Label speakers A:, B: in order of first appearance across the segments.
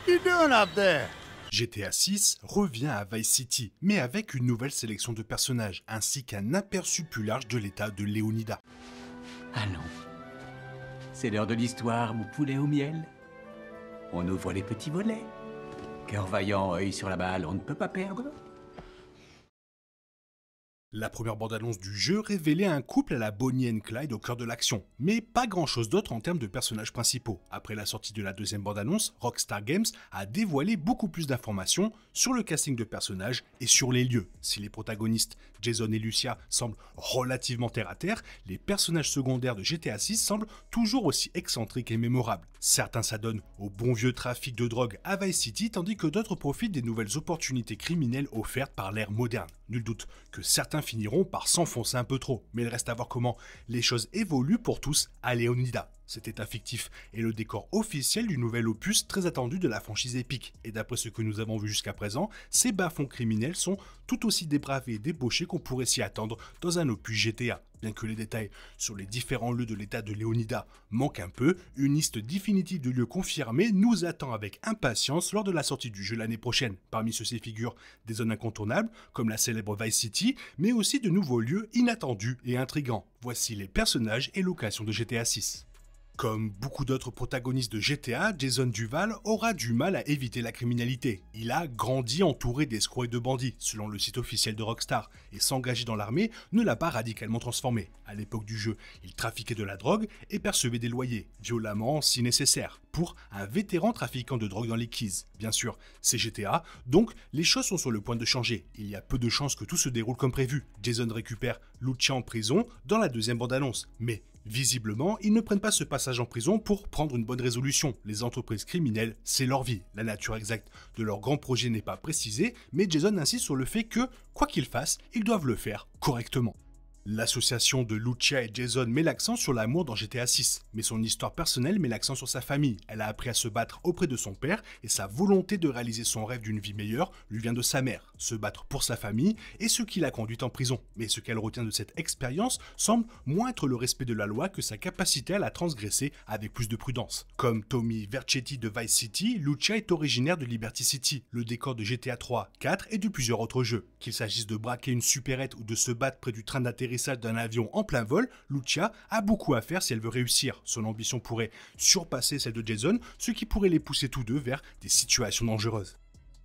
A: What you doing up there?
B: GTA 6 revient à Vice City, mais avec une nouvelle sélection de personnages, ainsi qu'un aperçu plus large de l'état de Leonida.
C: Allons. C'est l'heure de l'histoire, mon poulet au miel. On ouvre les petits volets. Cœur vaillant, œil sur la balle, on ne peut pas perdre.
B: La première bande-annonce du jeu révélait un couple à la Bonnie and Clyde au cœur de l'action, mais pas grand chose d'autre en termes de personnages principaux. Après la sortie de la deuxième bande-annonce, Rockstar Games a dévoilé beaucoup plus d'informations sur le casting de personnages et sur les lieux. Si les protagonistes, Jason et Lucia, semblent relativement terre-à-terre, les personnages secondaires de GTA 6 semblent toujours aussi excentriques et mémorables. Certains s'adonnent au bon vieux trafic de drogue à Vice City, tandis que d'autres profitent des nouvelles opportunités criminelles offertes par l'ère moderne. Nul doute que certains finiront par s'enfoncer un peu trop, mais il reste à voir comment les choses évoluent pour tous à Leonida. Cet état fictif est le décor officiel du nouvel opus très attendu de la franchise Epic. Et d'après ce que nous avons vu jusqu'à présent, ces bas-fonds criminels sont tout aussi dépravés et débauchés qu'on pourrait s'y attendre dans un opus GTA. Bien que les détails sur les différents lieux de l'état de Leonida manquent un peu, une liste définitive de lieux confirmés nous attend avec impatience lors de la sortie du jeu l'année prochaine. Parmi ceux-ci figurent des zones incontournables, comme la célèbre Vice City, mais aussi de nouveaux lieux inattendus et intrigants. Voici les personnages et locations de GTA 6. Comme beaucoup d'autres protagonistes de GTA, Jason Duval aura du mal à éviter la criminalité. Il a grandi entouré d'escrocs et de bandits, selon le site officiel de Rockstar, et s'engager dans l'armée ne l'a pas radicalement transformé. À l'époque du jeu, il trafiquait de la drogue et percevait des loyers, violemment si nécessaire, pour un vétéran trafiquant de drogue dans les Keys. Bien sûr, c'est GTA, donc les choses sont sur le point de changer. Il y a peu de chances que tout se déroule comme prévu. Jason récupère Lucia en prison dans la deuxième bande-annonce, mais visiblement, ils ne prennent pas ce passage en prison pour prendre une bonne résolution. Les entreprises criminelles, c'est leur vie. La nature exacte de leur grand projet n'est pas précisée, mais Jason insiste sur le fait que, quoi qu'ils fassent, ils doivent le faire correctement. L'association de Lucia et Jason met l'accent sur l'amour dans GTA 6, mais son histoire personnelle met l'accent sur sa famille. Elle a appris à se battre auprès de son père et sa volonté de réaliser son rêve d'une vie meilleure lui vient de sa mère. Se battre pour sa famille est ce qui l'a conduite en prison. Mais ce qu'elle retient de cette expérience semble moins être le respect de la loi que sa capacité à la transgresser avec plus de prudence. Comme Tommy Vercetti de Vice City, Lucia est originaire de Liberty City, le décor de GTA 3, 4 et de plusieurs autres jeux. Qu'il s'agisse de braquer une supérette ou de se battre près du train d'atterrissage d'un avion en plein vol, Lucia a beaucoup à faire si elle veut réussir. Son ambition pourrait surpasser celle de Jason, ce qui pourrait les pousser tous deux vers des situations dangereuses.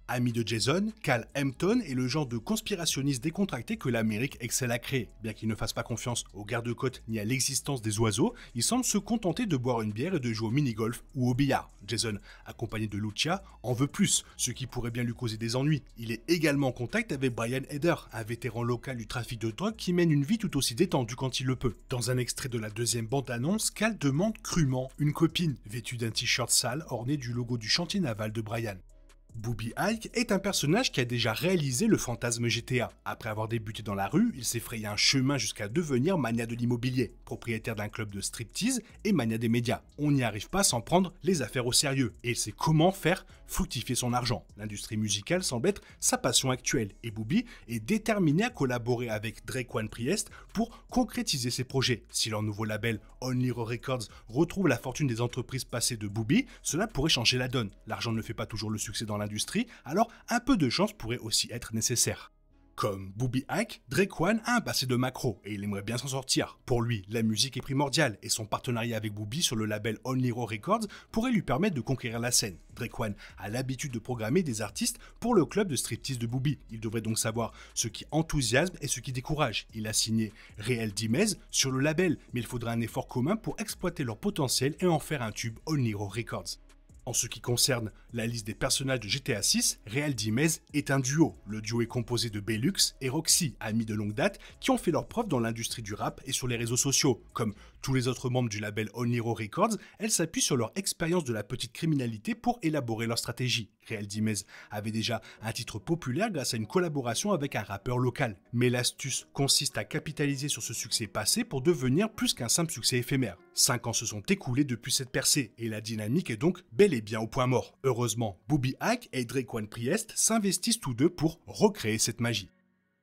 B: Ami de Jason, Cal Hampton est le genre de conspirationniste décontracté que l'Amérique excelle à créer. Bien qu'il ne fasse pas confiance aux gardes-côtes ni à l'existence des oiseaux, il semble se contenter de boire une bière et de jouer au mini-golf ou au billard. Jason, accompagné de Lucia, en veut plus, ce qui pourrait bien lui causer des ennuis. Il est également en contact avec Brian Heder, un vétéran local du trafic de drogue qui mène une vie tout aussi détendue quand il le peut. Dans un extrait de la deuxième bande-annonce, Cal demande crûment une copine, vêtue d'un t-shirt sale orné du logo du chantier naval de Brian. Booby Ike est un personnage qui a déjà réalisé le fantasme GTA. Après avoir débuté dans la rue, il s'est frayé un chemin jusqu'à devenir mania de l'immobilier, propriétaire d'un club de striptease et mania des médias. On n'y arrive pas sans prendre les affaires au sérieux, et il sait comment faire fructifier son argent. L'industrie musicale semble être sa passion actuelle, et Booby est déterminé à collaborer avec Drake One Priest pour concrétiser ses projets. Si leur nouveau label Only Raw Records retrouve la fortune des entreprises passées de Booby, cela pourrait changer la donne. L'argent ne fait pas toujours le succès dans l'industrie, alors un peu de chance pourrait aussi être nécessaire. Comme Booby Ike, Drake One a un passé de macro et il aimerait bien s'en sortir. Pour lui, la musique est primordiale et son partenariat avec Booby sur le label Only Raw Records pourrait lui permettre de conquérir la scène. Drake One a l'habitude de programmer des artistes pour le club de striptease de Booby. Il devrait donc savoir ce qui enthousiasme et ce qui décourage. Il a signé Real Dimez sur le label, mais il faudra un effort commun pour exploiter leur potentiel et en faire un tube Only Raw Records. En ce qui concerne la liste des personnages de GTA 6, Real Dimez est un duo. Le duo est composé de Bellux et Roxy, amis de longue date, qui ont fait leurs preuves dans l'industrie du rap et sur les réseaux sociaux. Comme tous les autres membres du label Only Raw Records, elles s'appuient sur leur expérience de la petite criminalité pour élaborer leur stratégie. Real Dimez avait déjà un titre populaire grâce à une collaboration avec un rappeur local. Mais l'astuce consiste à capitaliser sur ce succès passé pour devenir plus qu'un simple succès éphémère. 5 ans se sont écoulés depuis cette percée, et la dynamique est donc bel et bien au point mort. Heureusement, Booby Ike et Drake One Priest s'investissent tous deux pour recréer cette magie.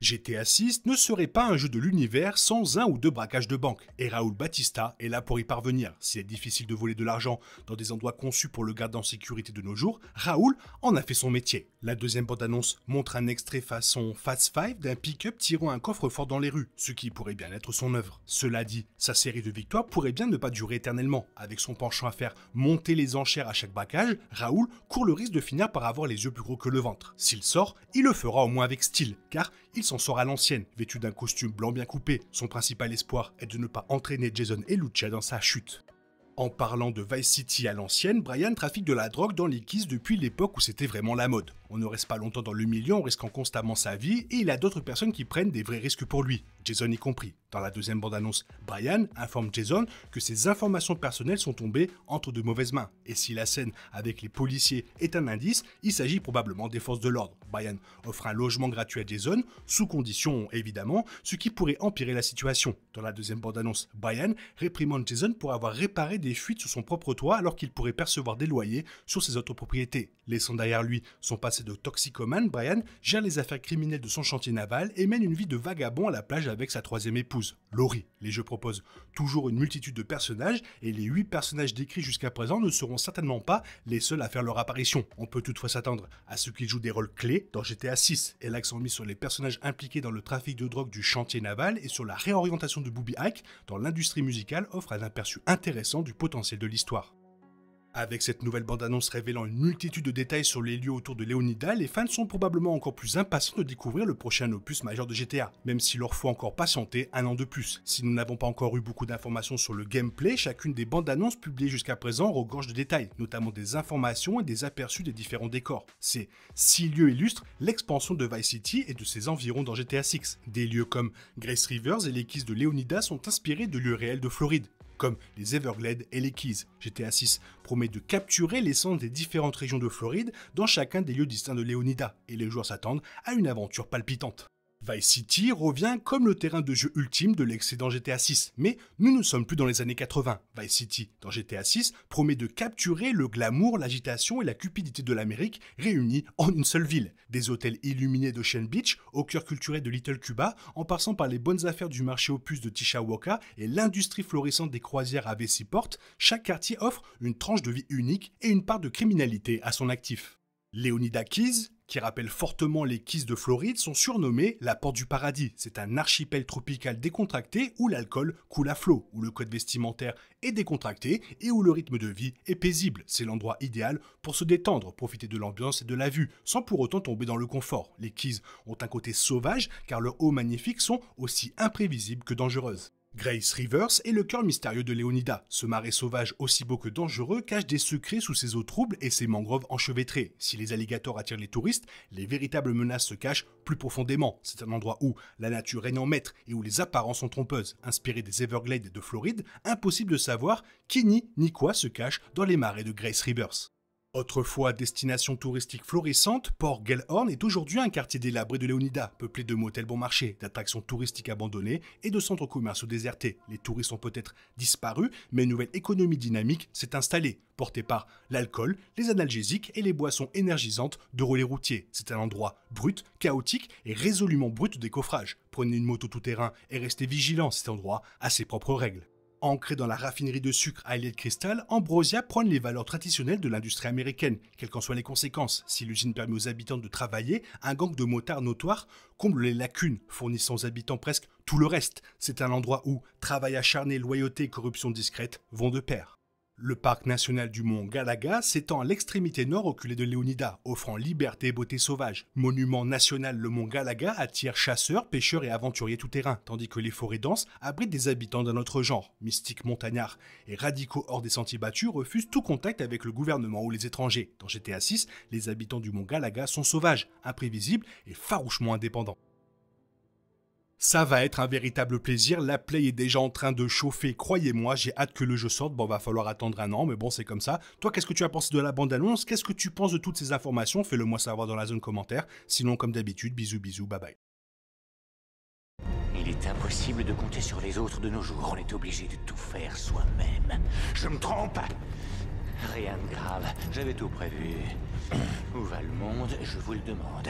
B: GTA 6 ne serait pas un jeu de l'univers sans un ou deux braquages de banque, et Raúl Batista est là pour y parvenir. S'il est difficile de voler de l'argent dans des endroits conçus pour le garder en sécurité de nos jours, Raúl en a fait son métier. La deuxième bande-annonce montre un extrait façon Fast Five d'un pick-up tirant un coffre-fort dans les rues, ce qui pourrait bien être son œuvre. Cela dit, sa série de victoires pourrait bien ne pas durer éternellement. Avec son penchant à faire monter les enchères à chaque braquage, Raúl court le risque de finir par avoir les yeux plus gros que le ventre. S'il sort, il le fera au moins avec style, car il s'en sort à l'ancienne, vêtu d'un costume blanc bien coupé. Son principal espoir est de ne pas entraîner Jason et Lucia dans sa chute. En parlant de Vice City à l'ancienne, Brian trafique de la drogue dans les Keys depuis l'époque où c'était vraiment la mode. On ne reste pas longtemps dans le milieu en risquant constamment sa vie et il a d'autres personnes qui prennent des vrais risques pour lui, Jason y compris. Dans la deuxième bande-annonce, Brian informe Jason que ses informations personnelles sont tombées entre de mauvaises mains. Et si la scène avec les policiers est un indice, il s'agit probablement des forces de l'ordre. Brian offre un logement gratuit à Jason, sous condition évidemment, ce qui pourrait empirer la situation. Dans la deuxième bande-annonce, Brian réprimande Jason pour avoir réparé des fuites sur son propre toit alors qu'il pourrait percevoir des loyers sur ses autres propriétés. Laissant derrière lui son passé de toxicomane, Brian gère les affaires criminelles de son chantier naval et mène une vie de vagabond à la plage avec sa troisième épouse, Laurie. Les jeux proposent toujours une multitude de personnages et les 8 personnages décrits jusqu'à présent ne seront certainement pas les seuls à faire leur apparition. On peut toutefois s'attendre à ce qu'ils jouent des rôles clés dans GTA 6 et l'accent mis sur les personnages impliqués dans le trafic de drogue du chantier naval et sur la réorientation de Booby Hike dans l'industrie musicale offre un aperçu intéressant du potentiel de l'histoire. Avec cette nouvelle bande-annonce révélant une multitude de détails sur les lieux autour de Leonida, les fans sont probablement encore plus impatients de découvrir le prochain opus majeur de GTA, même s'il leur faut encore patienter un an de plus. Si nous n'avons pas encore eu beaucoup d'informations sur le gameplay, chacune des bandes-annonces publiées jusqu'à présent regorge de détails, notamment des informations et des aperçus des différents décors. Ces 6 lieux illustrent l'expansion de Vice City et de ses environs dans GTA 6. Des lieux comme Grace Rivers et les Keys de Leonida sont inspirés de lieux réels de Floride, comme les Everglades et les Keys. GTA 6 promet de capturer l'essence des différentes régions de Floride dans chacun des lieux distincts de Leonida, et les joueurs s'attendent à une aventure palpitante. Vice City revient comme le terrain de jeu ultime de l'excédent GTA 6, mais nous ne sommes plus dans les années 80. Vice City, dans GTA 6, promet de capturer le glamour, l'agitation et la cupidité de l'Amérique réunis en une seule ville. Des hôtels illuminés d'Ocean Beach, au cœur culturel de Little Cuba, en passant par les bonnes affaires du marché aux puces de Tishawoka et l'industrie florissante des croisières à Veseyport, chaque quartier offre une tranche de vie unique et une part de criminalité à son actif. Leonida Keys, qui rappellent fortement les Keys de Floride, sont surnommés la Porte du Paradis. C'est un archipel tropical décontracté où l'alcool coule à flot, où le code vestimentaire est décontracté et où le rythme de vie est paisible. C'est l'endroit idéal pour se détendre, profiter de l'ambiance et de la vue, sans pour autant tomber dans le confort. Les Keys ont un côté sauvage car leurs eaux magnifiques sont aussi imprévisibles que dangereuses. Grace Rivers est le cœur mystérieux de Leonida. Ce marais sauvage aussi beau que dangereux cache des secrets sous ses eaux troubles et ses mangroves enchevêtrées. Si les alligators attirent les touristes, les véritables menaces se cachent plus profondément. C'est un endroit où la nature règne en maître et où les apparences sont trompeuses. Inspiré des Everglades de Floride, impossible de savoir qui ni quoi se cache dans les marais de Grace Rivers. Autrefois destination touristique florissante, Port Gellhorn est aujourd'hui un quartier délabré de Leonida, peuplé de motels bon marché, d'attractions touristiques abandonnées et de centres commerciaux désertés. Les touristes ont peut-être disparu, mais une nouvelle économie dynamique s'est installée, portée par l'alcool, les analgésiques et les boissons énergisantes de relais routiers. C'est un endroit brut, chaotique et résolument brut de décoffrage. Prenez une moto tout-terrain et restez vigilant, cet endroit a ses propres règles. Ancré dans la raffinerie de sucre Highland Crystal, Ambrosia prône les valeurs traditionnelles de l'industrie américaine, quelles qu'en soient les conséquences. Si l'usine permet aux habitants de travailler, un gang de motards notoires comble les lacunes, fournissant aux habitants presque tout le reste. C'est un endroit où travail acharné, loyauté et corruption discrète vont de pair. Le parc national du mont Galaga s'étend à l'extrémité nord reculée de Leonida, offrant liberté et beauté sauvage. Monument national, le mont Galaga attire chasseurs, pêcheurs et aventuriers tout-terrain, tandis que les forêts denses abritent des habitants d'un autre genre. Mystiques montagnards et radicaux hors des sentiers battus refusent tout contact avec le gouvernement ou les étrangers. Dans GTA 6, les habitants du mont Galaga sont sauvages, imprévisibles et farouchement indépendants. Ça va être un véritable plaisir, la play est déjà en train de chauffer, croyez-moi, j'ai hâte que le jeu sorte, bon va falloir attendre un an, mais bon c'est comme ça. Toi qu'est-ce que tu as pensé de la bande-annonce, qu'est-ce que tu penses de toutes ces informations, fais-le moi savoir dans la zone commentaire, sinon comme d'habitude, bisous bisous, bye bye.
A: Il est impossible de compter sur les autres de nos jours, on est obligé de tout faire soi-même. Je me trompe? Rien de grave, j'avais tout prévu. Où va le monde, je vous le demande.